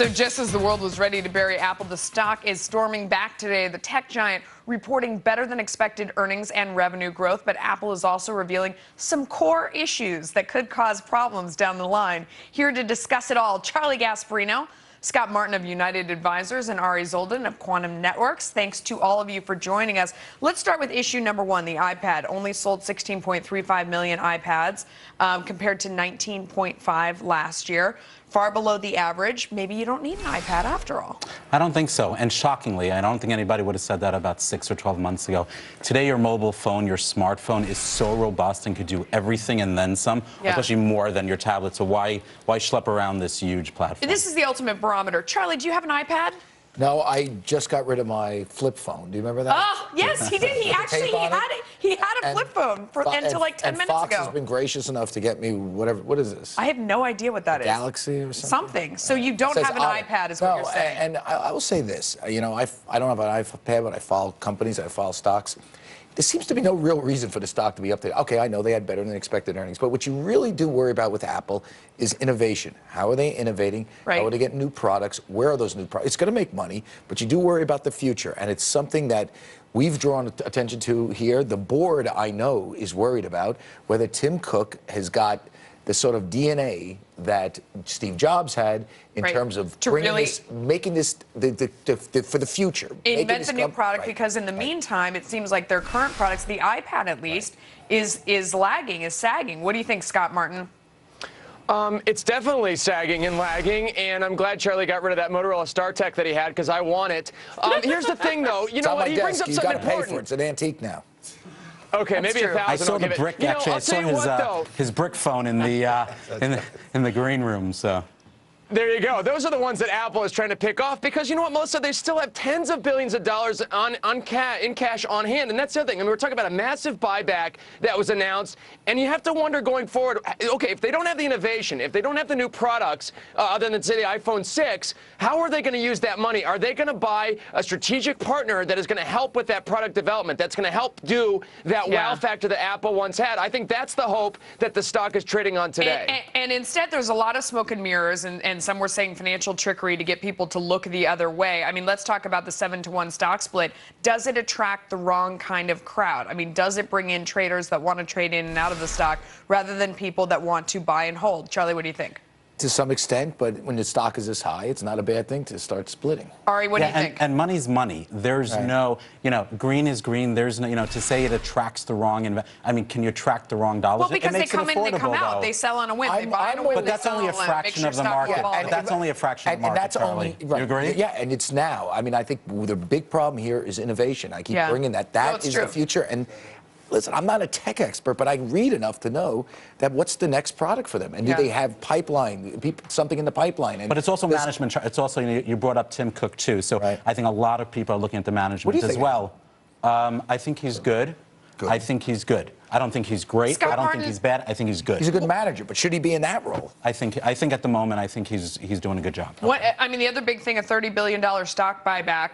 So just as the world was ready to bury Apple, the stock is storming back today. The tech giant reporting better than expected earnings and revenue growth, but Apple is also revealing some core issues that could cause problems down the line. Here to discuss it all, Charlie Gasparino, Scott Martin of United Advisors, and Ari Zoldan of Quantum Networks. Thanks to all of you for joining us. Let's start with issue number one, the iPad. Only sold 16.35 million iPads compared to 19.5 last year. Far below the average. Maybe you don't need an iPad after all. I don't think so. And shockingly, I don't think anybody would have said that about 6 or 12 months ago. Today, your mobile phone, your smartphone is so robust and could do everything and then some, especially more than your tablet. So why schlep around this huge platform? This is the ultimate barometer. Charlie, do you have an iPad? No, I just got rid of my flip phone. Do you remember that? Oh, yes, he did. He actually he had a flip phone until like 10 minutes ago. Fox has been gracious enough to get me whatever. What is this? I have no idea what that is. Galaxy or something? So you don't have an iPad, is what you're saying. And I will say this. You know, I don't have an iPad, but I follow companies. I follow stocks. There seems to be no real reason for the stock to be up there. Okay, I know they had better than expected earnings, but what you really do worry about with Apple is innovation. How are they innovating? Right. How are they getting new products? Where are those new products? It's going to make money, but you do worry about the future, and it's something that we've drawn attention to here. The board, I know, is worried about whether Tim Cook has got the sort of DNA that Steve Jobs had in terms of making this for the future. Invent a new product, because in the meantime, it seems like their current products, the iPad at least, is lagging, is sagging. What do you think, Scott Martin? It's definitely sagging and lagging, and I'm glad Charlie got rid of that Motorola StarTech that he had, because I want it. Here's the thing, though. You know what? He brings up something important. Pay for it. It's an antique now. Okay, maybe 1,000. I saw the brick. Actually, I saw his brick phone in the in the green room. So. There you go. Those are the ones that Apple is trying to pick off, because you know what, Melissa? They still have tens of billions of dollars in cash on hand, and that's the other thing. I mean, we're talking about a massive buyback that was announced, and you have to wonder going forward, okay, if they don't have the innovation, if they don't have the new products, other than, say, the iPhone 6, how are they going to use that money? Are they going to buy a strategic partner that is going to help with that product development, that's going to help do that wow factor that Apple once had? I think that's the hope that the stock is trading on today. And instead, there's a lot of smoke and mirrors, and some were saying financial trickery to get people to look the other way. I mean, let's talk about the 7-to-1 stock split. Does it attract the wrong kind of crowd? I mean, does it bring in traders that want to trade in and out of the stock rather than people that want to buy and hold? Charlie, what do you think? To some extent, but when the stock is this high, it's not a bad thing to start splitting. Ari, what do you think? And money's money. There's no, green is green. There's no, to say it attracts the wrong, I mean, can you attract the wrong dollars? Well, because they come in, they come out. They sell on a whim. They buy on a whim. But that's only a fraction of the market. That's only a fraction of the market, that's only, You agree? Yeah, and it's now. I mean, I think the big problem here is innovation. I keep bringing that. That is the future. And listen, I'm not a tech expert, but I read enough to know that what's the next product for them, and do they have something in the pipeline? And but it's also management. It's also, you brought up Tim Cook too, so I think a lot of people are looking at the management as well. I think he's good. I think he's good. I don't think he's great. I don't think he's bad. I think he's good. He's a good manager, but should he be in that role? I think at the moment, I think he's doing a good job. I mean, the other big thing, a $30 billion stock buyback.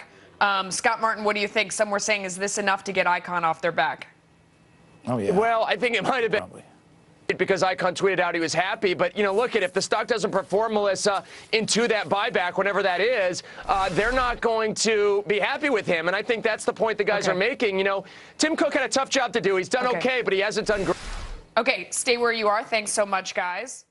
Scott Martin, what do you think? Some were saying, is this enough to get Icon off their back? Oh, yeah. Well, I think it might have been because Icon tweeted out he was happy. But, look, if the stock doesn't perform, Melissa, into that buyback, whenever that is, they're not going to be happy with him. And I think that's the point the guys are making. Tim Cook had a tough job to do. He's done okay, but he hasn't done great. Okay, stay where you are. Thanks so much, guys.